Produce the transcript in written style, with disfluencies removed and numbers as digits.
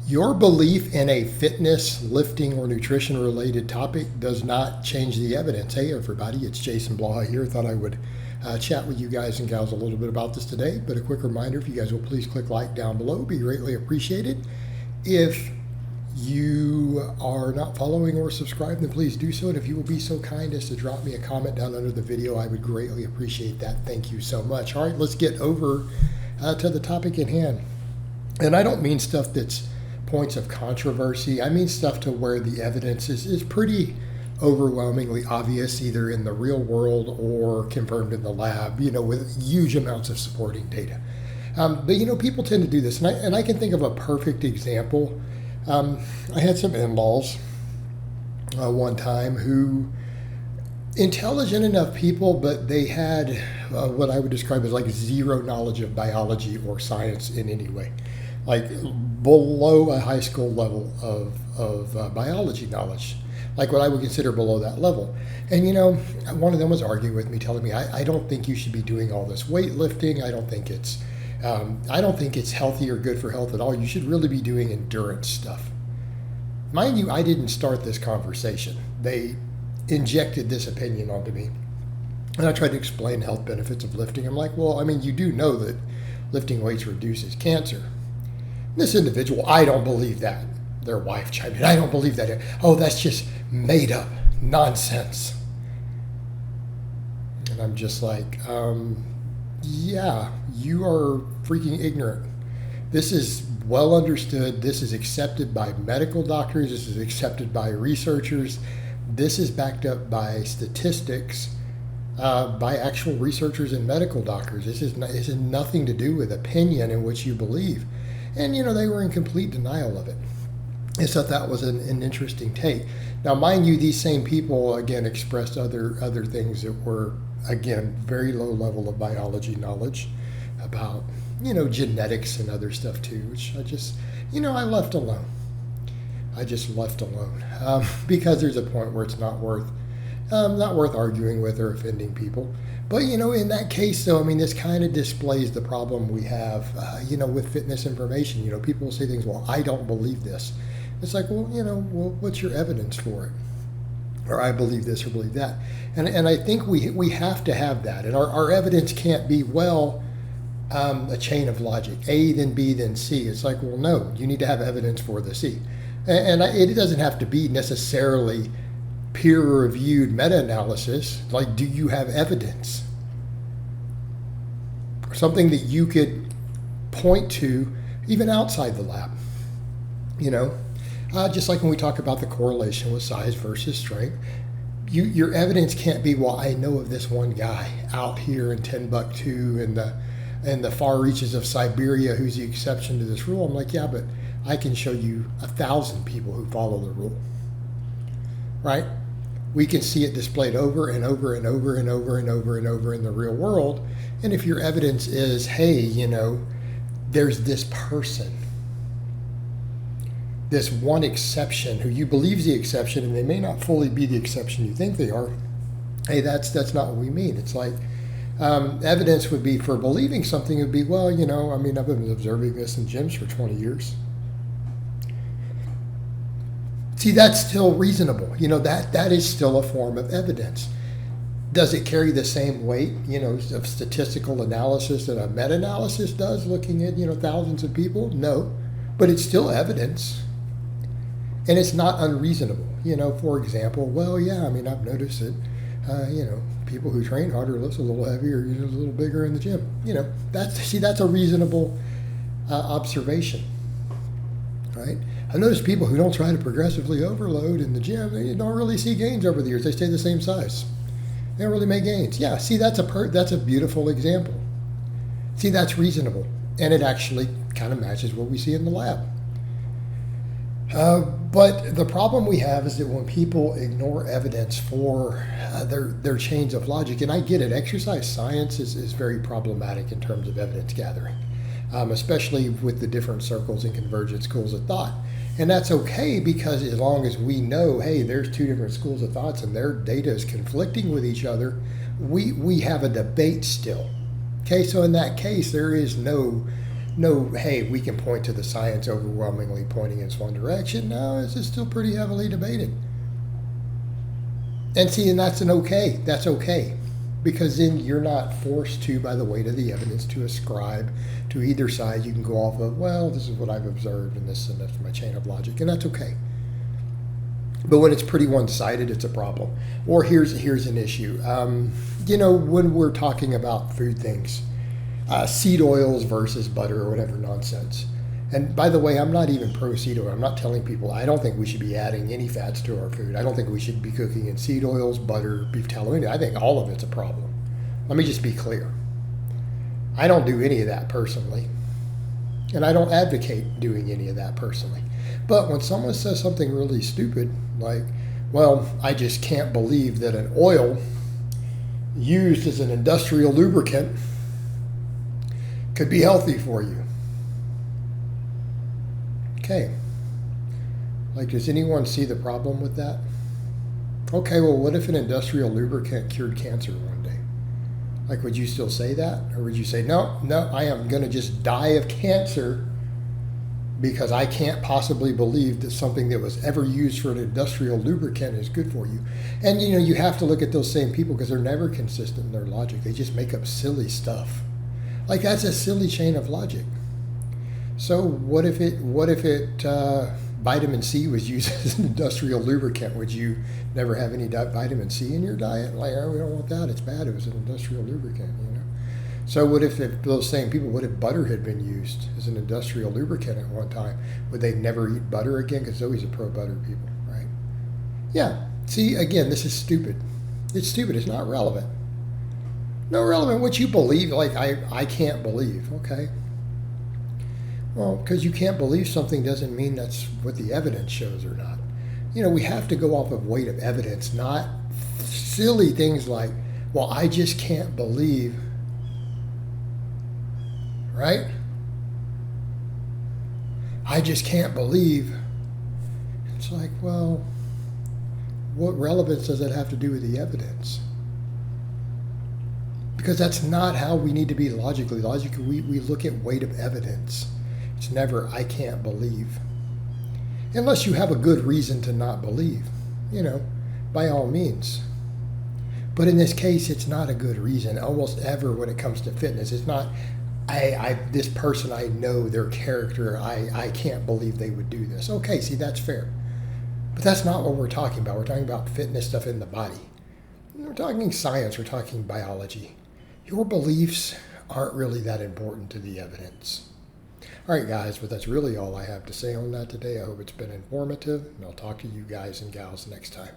Your belief in a fitness, lifting, or nutrition related topic does not change the evidence. Hey, everybody, it's Jason Blaha here. Thought I would chat with you guys and gals a little bit about this today. But a quick reminder, if you guys will please click like down below, be greatly appreciated. If you are not following or subscribed, then please do so. And if you will be so kind as to drop me a comment down under the video, I would greatly appreciate that. Thank you so much. All right, let's get over to the topic at hand. And I don't mean stuff that's points of controversy. I mean stuff to where the evidence is pretty overwhelmingly obvious, either in the real world or confirmed in the lab, with huge amounts of supporting data. But people tend to do this. And I can think of a perfect example. I had some in-laws one time who, intelligent enough people, but they had what I would describe as like zero knowledge of biology or science in any way. Like below a high school level of biology knowledge, like what I would consider below that level. And one of them was arguing with me, telling me, I don't think you should be doing all this weightlifting. I don't think it's healthy or good for health at all. You should really be doing endurance stuff. Mind you, I didn't start this conversation. They injected this opinion onto me. And I tried to explain the health benefits of lifting. I'm like, well, you do know that lifting weights reduces cancer. This individual, I don't believe that. Their wife chimed in, I don't believe that. Oh, that's just made up nonsense. And I'm just like, yeah, you are freaking ignorant. This is well understood. This is accepted by medical doctors. This is accepted by researchers. This is backed up by statistics, by actual researchers and medical doctors. This has nothing to do with opinion in which you believe. And, they were in complete denial of it. And so that was an interesting take. Now, mind you, these same people, again, expressed other things that were, again, very low level of biology knowledge about, genetics and other stuff too, which I just, I left alone. I just left alone because there's a point where it's not worth arguing with or offending people. But, in that case, though, this kind of displays the problem we have, with fitness information. People will say things, well, I don't believe this. It's like, well, what's your evidence for it? Or I believe this or believe that. And I think we have to have that. And our evidence can't be, a chain of logic, A, then B, then C. It's like, well, no, you need to have evidence for the C. And it doesn't have to be necessarily peer-reviewed meta-analysis. Like, do you have evidence? Something that you could point to even outside the lab. Just like when we talk about the correlation with size versus strength, your evidence can't be, well, I know of this one guy out here in Timbuktu and the far reaches of Siberia who's the exception to this rule. I'm like, yeah, but I can show you 1,000 people who follow the rule, right? We can see it displayed over and over and over and over and over and over in the real world. And if your evidence is, hey, there's this person, this one exception who you believe is the exception, and they may not fully be the exception you think they are, hey, that's not what we mean. It's like evidence would be for believing something would be, well, I've been observing this in gyms for 20 years. See, that's still reasonable. That is still a form of evidence. Does it carry the same weight, of statistical analysis that a meta-analysis does, looking at, thousands of people? No, but it's still evidence. And it's not unreasonable. For example, well, yeah, I've noticed that, people who train harder lift a little heavier, a little bigger in the gym. That's a reasonable observation, right? I noticed people who don't try to progressively overload in the gym, they don't really see gains over the years. They stay the same size. They don't really make gains. Yeah, see, that's a beautiful example. See, that's reasonable. And it actually kind of matches what we see in the lab. But the problem we have is that when people ignore evidence for their chains of logic, and I get it, exercise science is very problematic in terms of evidence gathering, especially with the different circles and convergent schools of thought. And that's okay, because as long as we know, hey, there's two different schools of thoughts and their data is conflicting with each other, we have a debate still. Okay, so in that case, there is no no, hey, we can point to the science overwhelmingly pointing in one direction. No, it's just still pretty heavily debated. And see, and that's that's okay. Because then you're not forced to, by the weight of the evidence, to ascribe to either side. You can go off of, well, this is what I've observed and that's my chain of logic, and that's okay. But when it's pretty one-sided, it's a problem. Or here's an issue. When we're talking about food things, seed oils versus butter or whatever nonsense. And by the way, I'm not even pro seed oil. I'm not telling people, I don't think we should be adding any fats to our food. I don't think we should be cooking in seed oils, butter, beef tallow. I think all of it's a problem. Let me just be clear. I don't do any of that personally. And I don't advocate doing any of that personally. But when someone says something really stupid, like, well, I just can't believe that an oil used as an industrial lubricant could be healthy for you. Okay. Like, does anyone see the problem with that? Okay, well, what if an industrial lubricant cured cancer one day? Like, would you still say that? Or would you say, no, I am going to just die of cancer because I can't possibly believe that something that was ever used for an industrial lubricant is good for you? And, you have to look at those same people because they're never consistent in their logic. They just make up silly stuff. Like, that's a silly chain of logic. So what if vitamin C was used as an industrial lubricant? Would you never have any vitamin C in your diet? Like, oh, we don't want that. It's bad. It was an industrial lubricant, So what if those same people, what if butter had been used as an industrial lubricant at one time? Would they never eat butter again? Because Zoe's a pro-butter people, right? Yeah. See, again, this is stupid. It's stupid. It's not relevant. No relevant what you believe. Like, I can't believe. Okay. Well, because you can't believe something doesn't mean that's what the evidence shows or not. We have to go off of weight of evidence, not silly things like, well, I just can't believe, right? I just can't believe. It's like, well, what relevance does that have to do with the evidence? Because that's not how we need to be logically. Logically, we look at weight of evidence. It's never, I can't believe. Unless you have a good reason to not believe, by all means. But in this case, it's not a good reason. Almost ever when it comes to fitness, it's not, this person, I know their character, I can't believe they would do this. Okay, see, that's fair. But that's not what we're talking about. We're talking about fitness stuff in the body. We're talking science, we're talking biology. Your beliefs aren't really that important to the evidence. All right, guys, but that's really all I have to say on that today. I hope it's been informative, and I'll talk to you guys and gals next time.